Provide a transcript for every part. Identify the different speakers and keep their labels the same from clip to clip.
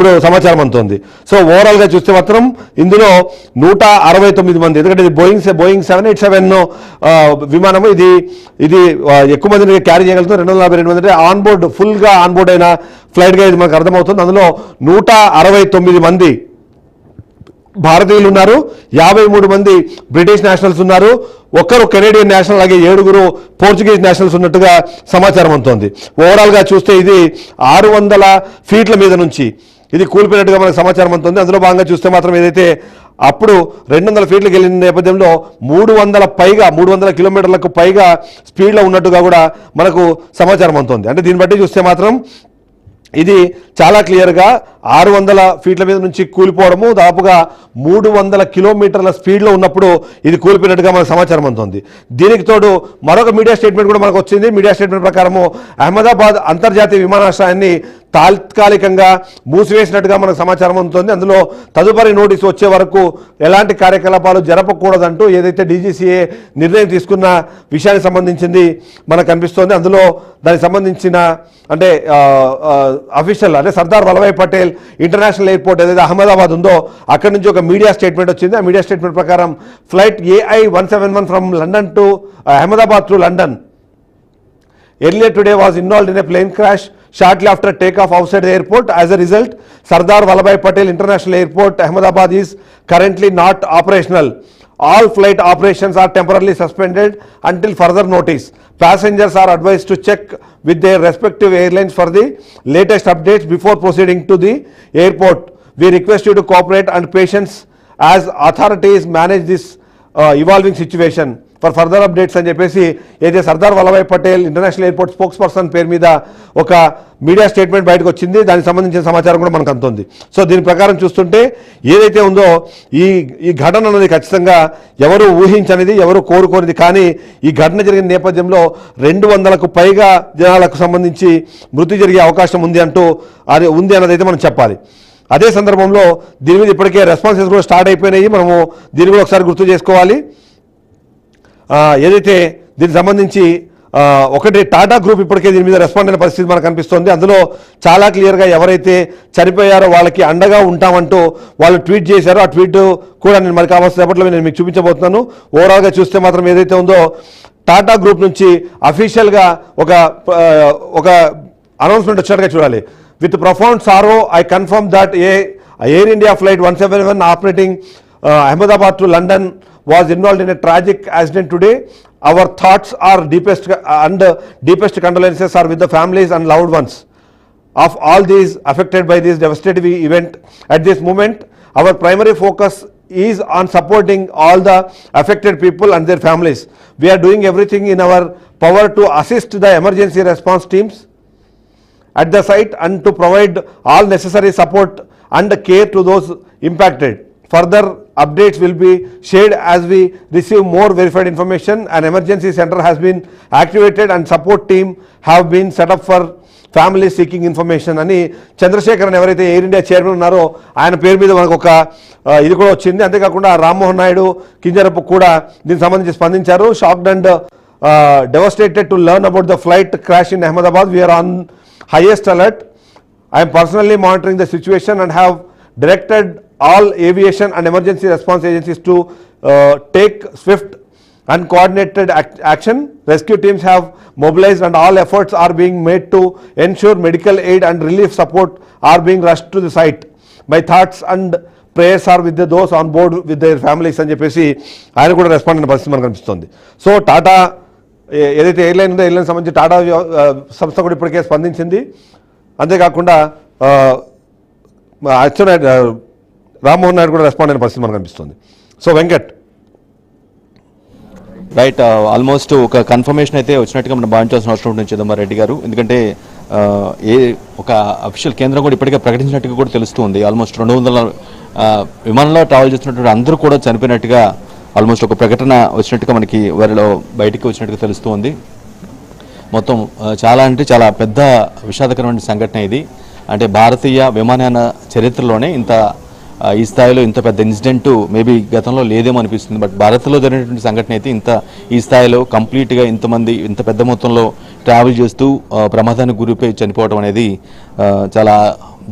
Speaker 1: ఇప్పుడు సమాచారం అందుతోంది. సో ఓవరాల్గా చూస్తే మాత్రం ఇందులో 169 మంది, ఎందుకంటే ఇది బోయింగ్ 787 విమానము, ఇది ఎక్కువ మందిని క్యారీ చేయగలుగుతుంది. 242 మంది ఆన్బోర్డ్, ఫుల్గా ఆన్బోర్డ్ అయిన ఫ్లైట్గా ఇది మనకు అర్థమవుతుంది. అందులో 169 మంది భారతీయులు ఉన్నారు, 53 మంది బ్రిటిష్ నేషనల్స్ ఉన్నారు, ఒకరు కెనేడియన్ నేషనల్, అలాగే 7 పోర్చుగీస్ నేషనల్స్ ఉన్నట్టుగా సమాచారం అందుతోంది. ఓవరాల్గా చూస్తే ఇది 600 ఫీట్ల మీద నుంచి ఇది కూలిపోయినట్టుగా మనకు సమాచారం అందుతుంది. అందులో భాగంగా చూస్తే మాత్రం ఏదైతే అప్పుడు 200 ఫీట్లకు వెళ్ళిన నేపథ్యంలో 300 కిలోమీటర్లకు పైగా స్పీడ్లో ఉన్నట్టుగా కూడా మనకు సమాచారం అందుతుంది. అంటే దీన్ని బట్టి చూస్తే మాత్రం ఇది చాలా క్లియర్గా 600 ఫీట్ల మీద నుంచి కూలిపోవడము, దాదాపుగా 300 కిలోమీటర్ల స్పీడ్లో ఉన్నప్పుడు ఇది కూలిపోయినట్టుగా మనకు సమాచారం అందుతుంది. దీనికి తోడు మరొక మీడియా స్టేట్మెంట్ కూడా మనకు వచ్చింది. మీడియా స్టేట్మెంట్ ప్రకారము అహ్మదాబాద్ అంతర్జాతీయ విమానాశ్రయాన్ని తాత్కాలికంగా మూసివేసినట్టుగా మనకు సమాచారం అందుతుంది. అందులో తదుపరి నోటీసు వచ్చే వరకు ఎలాంటి కార్యకలాపాలు జరపకూడదంటూ ఏదైతే డీజీసీఏ నిర్ణయం తీసుకున్న విషయానికి సంబంధించింది మనకు కనిపిస్తోంది. అందులో దానికి సంబంధించిన అంటే అఫీషియల్ అంటే సర్దార్ వల్లభాయ్ పటేల్ ఇంటర్నేషనల్ ఎయిర్పోర్ట్ ఏదైతే అహ్మదాబాద్ ఉందో అక్కడి నుంచి ఒక మీడియా స్టేట్మెంట్ వచ్చింది. ఆ మీడియా స్టేట్మెంట్ ప్రకారం flight AI-171 from London to Ahmedabad to London earlier today was involved in a plane crash shortly after takeoff outside the airport. As a result, Sardar Vallabhbhai Patel International Airport, Ahmedabad is currently not operational. All flight operations are temporarily suspended until further notice. Passengers are advised to check with their respective airlines for the latest updates before proceeding to the airport. We request you to cooperate and patience as authorities manage this evolving situation. For further updates అని చెప్పేసి ఏదైతే Sardar Vallabhbhai Patel international airport spokes person పేరు మీద ఒక media statement బయటకు వచ్చింది. దానికి సంబంధించిన సమాచారం కూడా మనకు అందుతుంది. సో దీని ప్రకారం చూస్తుంటే ఏదైతే ఉందో ఈ ఘటన అనేది ఖచ్చితంగా ఎవరు ఊహించనిది, ఎవరు కోరుకోనిది. కానీ ఈ ఘటన జరిగిన నేపథ్యంలో 200కు పైగా జనాలకు సంబంధించి మృతి జరిగే అవకాశం ఉంది అన్నదైతే మనం చెప్పాలి. అదే సందర్భంలో దీని మీద ఇప్పటికే రెస్పాన్సెస్ కూడా స్టార్ట్ అయిపోయినాయి. మనము దీన్ని కూడా ఒకసారి గుర్తు చేసుకోవాలి. ఏదైతే దీనికి సంబంధించి ఒకటి టాటా గ్రూప్ ఇప్పటికే దీని మీద రెస్పాండ్ అయిన పరిస్థితి మనకు కనిపిస్తుంది. అందులో చాలా క్లియర్గా ఎవరైతే చనిపోయారో వాళ్ళకి అండగా ఉంటామంటూ వాళ్ళు ట్వీట్ చేశారో ఆ ట్వీట్ కూడా నేను మరి కావాల్సినప్పట్లో నేను మీకు చూపించబోతున్నాను. ఓవరాల్గా చూస్తే మాత్రం ఏదైతే ఉందో టాటా గ్రూప్ నుంచి అఫీషియల్గా ఒక అనౌన్స్మెంట్ వచ్చినట్టుగా చూడాలి. With profound sorrow I confirm that air India flight 171 operating Ahmedabad to London was involved in a tragic accident today. Our thoughts are deepest condolences are with the families and loved ones of all these affected by this devastating event. At this moment, our primary focus is on supporting all the affected people and their families. We are doing everything in our power to assist the emergency response teams at the site and to provide all necessary support and care to those impacted. Further updates will be shared as we receive more verified information. An emergency center has been activated and support team have been set up for families seeking information అని చంద్రశేఖరన్ ఎవరైతే air India chairman ఉన్నారో ఆయన పేరు మీద మనకు ఒక ఇది కూడా వచ్చింది. అంతేకాకుండా రామ్మోహన్ నాయుడు కింజరపు కూడా దీనికి సంబంధించి స్పందించారు. Shocked and devastated to learn about the flight crash in Ahmedabad. We are on highest alert. I am personally monitoring the situation and have directed all aviation and emergency response agencies to take swift and coordinated action. Rescue teams have mobilized and all efforts are being made to ensure medical aid and relief support are being rushed to the site. My thoughts and prayers are with those on board with their families అని చెప్పేసి ఆయన కూడా respond అయిన పరిస్థితి మనకు కనిపిస్తుంది. So Tata ఏదైతే airline ఉందో ఎయిర్లైన్ సంబంధించి టాటా సంస్థ కూడా ఇప్పటికే స్పందించింది. అంతేకాకుండా రామ్మోహన్ నాయుడు కూడా రెస్పాండ్ అయిన పరిస్థితి మనకు కనిపిస్తుంది. సో వెంకట్
Speaker 2: రైట్, ఆల్మోస్ట్ ఒక కన్ఫర్మేషన్ అయితే వచ్చినట్టుగా మనం భావించాల్సిన అవసరం ఉంటుంది చిదంబరెడ్డి గారు. ఎందుకంటే ఒక అఫీషియల్ కేంద్రం కూడా ఇప్పటికే ప్రకటించినట్టుగా కూడా తెలుస్తుంది. ఆల్మోస్ట్ 200 విమానంలో ట్రావెల్ చేస్తున్నటువంటి అందరూ కూడా చనిపోయినట్టుగా ఆల్మోస్ట్ ఒక ప్రకటన వచ్చినట్టుగా మనకి వారిలో బయటికి వచ్చినట్టుగా తెలుస్తుంది. మొత్తం చాలా అంటే చాలా పెద్ద విషాదకరమైన సంఘటన ఇది. అంటే భారతీయ విమానయాన చరిత్రలోనే ఈ స్థాయిలో ఇంత పెద్ద ఇన్సిడెంట్ మేబీ గతంలో లేదేమో అనిపిస్తుంది. బట్ భారత్లో జరిగినటువంటి సంఘటన అయితే ఈ స్థాయిలో కంప్లీట్గా ఇంతమంది ఇంత పెద్ద మొత్తంలో ట్రావెల్ చేస్తూ ప్రమాదానికి గురిపై చనిపోవడం అనేది చాలా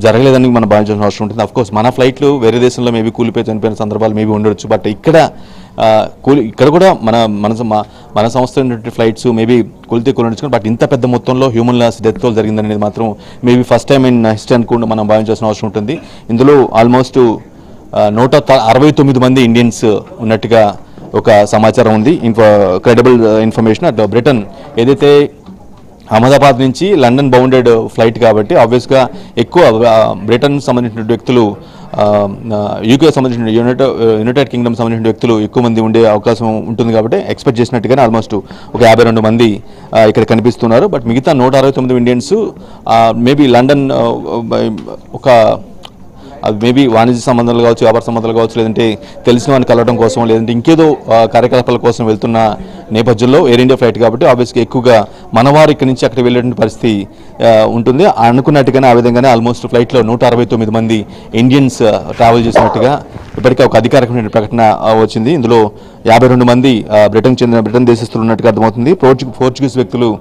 Speaker 2: జరగలేదని మనం భావించాల్సిన అవసరం ఉంటుంది. అఫ్కోర్స్ మన ఫ్లైట్లు వేరే దేశంలో మేబీ కూలిపోయి చనిపోయిన సందర్భాలు మేబీ ఉండొచ్చు. బట్ ఇక్కడ కూడా మన సంస్థ ఫ్లైట్స్ మేబీ కూలితే కూలించు, బట్ ఇంత పెద్ద మొత్తంలో హ్యూమన్ లాస్ డెత్ టోల్ జరిగిందనేది మాత్రం maybe first time in history అనుకుంటూ మనం భావించాల్సిన అవసరం ఉంటుంది. ఇందులో ఆల్మోస్ట్ 169 మంది ఇండియన్స్ ఉన్నట్టుగా ఒక సమాచారం ఉంది. Credible information. అట్ బ్రిటన్ ఏదైతే అహ్మదాబాద్ నుంచి లండన్ బౌండెడ్ ఫ్లైట్ కాబట్టి ఆబ్వియస్గా ఎక్కువ బ్రిటన్ సంబంధించిన వ్యక్తులు, యూకే సంబంధించిన యునైటెడ్ కింగ్డమ్ సంబంధించిన వ్యక్తులు ఎక్కువ మంది ఉండే అవకాశం ఉంటుంది కాబట్టి ఎక్స్పెక్ట్ చేసినట్టుగానే ఆల్మోస్ట్ ఒక 52 మంది ఇక్కడ కనిపిస్తున్నారు. బట్ మిగతా 169 ఇండియన్స్ మేబీ లండన్ ఒక మేబీ వాణిజ్య సంబంధాలు కావచ్చు, వ్యాపార సంబంధాలు కావచ్చు, లేదంటే తెలిసిన వారిని కలవడం కోసం, లేదంటే ఇంకేదో కార్యకలాపాల కోసం వెళ్తున్న నేపథ్యంలో ఎయిర్ ఇండియా ఫ్లైట్ కాబట్టి ఆబ్వియస్గా ఎక్కువగా మనవారు ఇక్కడి నుంచి అక్కడికి వెళ్ళేటువంటి పరిస్థితి ఉంటుంది. అనుకున్నట్టుగానే ఆ విధంగానే ఆల్మోస్ట్ ఫ్లైట్లో 169 మంది ఇండియన్స్ ట్రావెల్ చేసినట్టుగా ఇప్పటికే ఒక అధికారికమైన ప్రకటన వచ్చింది. ఇందులో 52 మంది బ్రిటన్ దేశస్తులు ఉన్నట్టుగా అర్థమవుతుంది. పోర్చుగీస్ వ్యక్తులు,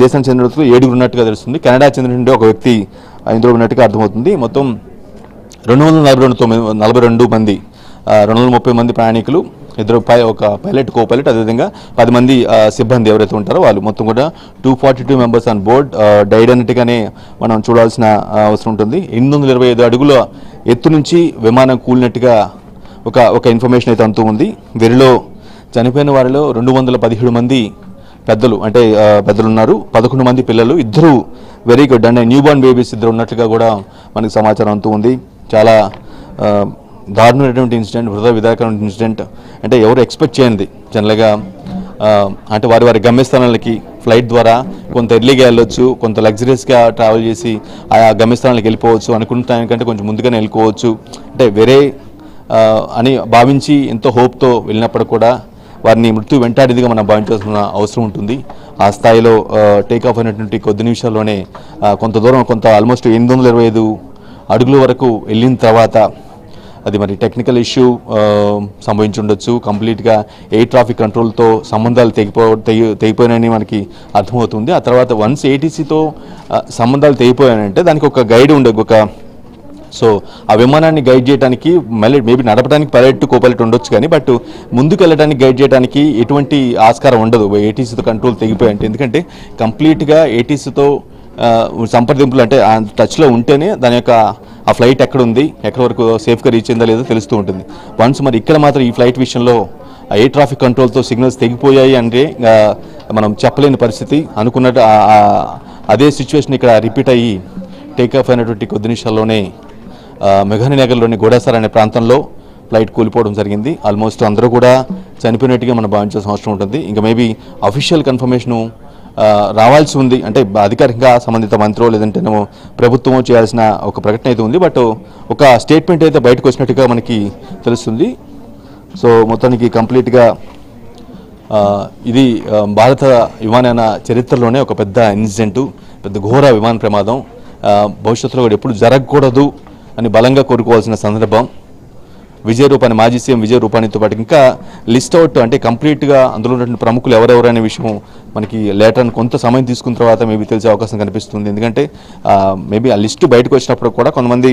Speaker 2: దేశానికి చెందిన వ్యక్తులు 7 ఉన్నట్టుగా తెలుస్తుంది. కెనడా చెందిన ఒక వ్యక్తి ఇందులో ఉన్నట్టుగా అర్థమవుతుంది. మొత్తం 242 మంది, 230 మంది ప్రయాణికులు, ఒక పైలట్, కో పైలట్, అదేవిధంగా 10 మంది సిబ్బంది ఎవరైతే ఉంటారో వాళ్ళు, మొత్తం కూడా 242 మెంబర్స్ ఆన్ బోర్డ్ డైడ్ అన్నట్టుగానే మనం చూడాల్సిన అవసరం ఉంటుంది. 825 అడుగుల ఎత్తు నుంచి విమానం కూలినట్టుగా ఒక ఇన్ఫర్మేషన్ అయితే అంతూ ఉంది. వీరిలో చనిపోయిన వారిలో 217 మంది పెద్దలు, అంటే పెద్దలు ఉన్నారు, 11 మంది పిల్లలు, 2 వెరీ గుడ్ అంటే న్యూ బార్న్ బేబీస్ 2 ఉన్నట్లుగా కూడా మనకి సమాచారం అంతూ ఉంది. చాలా దారుణమైనటువంటి ఇన్సిడెంట్, హృదయ విదారకమైన ఇన్సిడెంట్. అంటే ఎవరు ఎక్స్పెక్ట్ చేయండి జనరల్గా, అంటే వారి గమ్యస్థానాలకి ఫ్లైట్ ద్వారా కొంత ఎర్లీగా వెళ్ళొచ్చు, కొంత లగ్జరీస్గా ట్రావెల్ చేసి ఆ గమ్యస్థానాలకు వెళ్ళిపోవచ్చు, అనుకున్న దానికంటే కొంచెం ముందుగానే వెళ్ళిపోవచ్చు, అంటే వేరే అని భావించి ఎంతో హోప్తో వెళ్ళినప్పుడు కూడా వారిని మృత్యు వెంటాడిదిగా మనం భావించాల్సిన అవసరం ఉంటుంది. ఆ స్థాయిలో టేక్ ఆఫ్ అయినటువంటి కొద్ది నిమిషాల్లోనే కొంత దూరం, ఆల్మోస్ట్ 825 అడుగుల వరకు వెళ్ళిన తర్వాత అది మరి టెక్నికల్ ఇష్యూ సంభవించి ఉండొచ్చు. కంప్లీట్గా ఎయిర్ ట్రాఫిక్ కంట్రోల్తో సంబంధాలు తెగిపోయాయని మనకి అర్థమవుతుంది. ఆ తర్వాత వన్స్ ఏటీసీతో సంబంధాలు తెగిపోయాయంటే దానికి ఒక గైడ్ సో ఆ విమానాన్ని గైడ్ చేయడానికి మళ్ళీ మేబీ నడపడానికి పైలట్, కో పైలట్ ఉండొచ్చు కానీ బట్ ముందుకు వెళ్ళడానికి గైడ్ చేయడానికి ఎటువంటి ఆస్కారం ఉండదు ఏటీసీతో కంట్రోల్ తెగిపోయాయంటే. ఎందుకంటే కంప్లీట్గా ఏటీసీతో సంప్రదింపులు, అంటే ఆ టచ్లో ఉంటేనే దాని యొక్క ఆ ఫ్లైట్ ఎక్కడ ఉంది, ఎక్కడి వరకు సేఫ్గా రీచ్ అయిందా లేదో తెలుస్తూ ఉంటుంది. వన్స్ మరి ఇక్కడ మాత్రం ఈ ఫ్లైట్ విషయంలో ఎయిర్ ట్రాఫిక్ కంట్రోల్తో సిగ్నల్స్ తెగిపోయాయి అంటే మనం చెప్పలేని పరిస్థితి. అనుకున్నట్టు అదే సిచ్యువేషన్ ఇక్కడ రిపీట్ అయ్యి టేక్ ఆఫ్ అయినటువంటి కొద్ది నిమిషాల్లోనే మెఘానీనగర్లోని గోడాసర్ అనే ప్రాంతంలో ఫ్లైట్ కూలిపోవడం జరిగింది. ఆల్మోస్ట్ అందరూ కూడా చనిపోయినట్టుగా మనం భావించాల్సిన అవసరం ఉంటుంది. ఇంకా మేబీ అఫీషియల్ కన్ఫర్మేషను రావాల్సి ఉంది, అంటే అధికారికంగా సంబంధిత మంత్రో లేదంటే ప్రభుత్వమో చేయాల్సిన ఒక ప్రకటన అయితే ఉంది. బట్ ఒక స్టేట్మెంట్ అయితే బయటకు వచ్చినట్టుగా మనకి తెలుస్తుంది. సో మొత్తానికి కంప్లీట్గా ఇది భారత విమానయాన చరిత్రలోనే ఒక పెద్ద ఇన్సిడెంటు, పెద్ద ఘోర విమాన ప్రమాదం. భవిష్యత్తులో కూడా ఎప్పుడు జరగకూడదు అని బలంగా కోరుకోవాల్సిన సందర్భం. విజయ్ రూపాని, మాజీ సీఎం విజయ్ రూపానితో పాటు ఇంకా లిస్ట్ అవుట్, అంటే కంప్లీట్గా అందులో ఉన్నటువంటి ప్రముఖులు ఎవరెవరు అనే విషయం మనకి లేటర్ అని కొంత సమయం తీసుకున్న తర్వాత మేబీ తెలిసే అవకాశం కనిపిస్తుంది. ఎందుకంటే మేబీ ఆ లిస్టు బయటకు వచ్చినప్పుడు కూడా కొంతమంది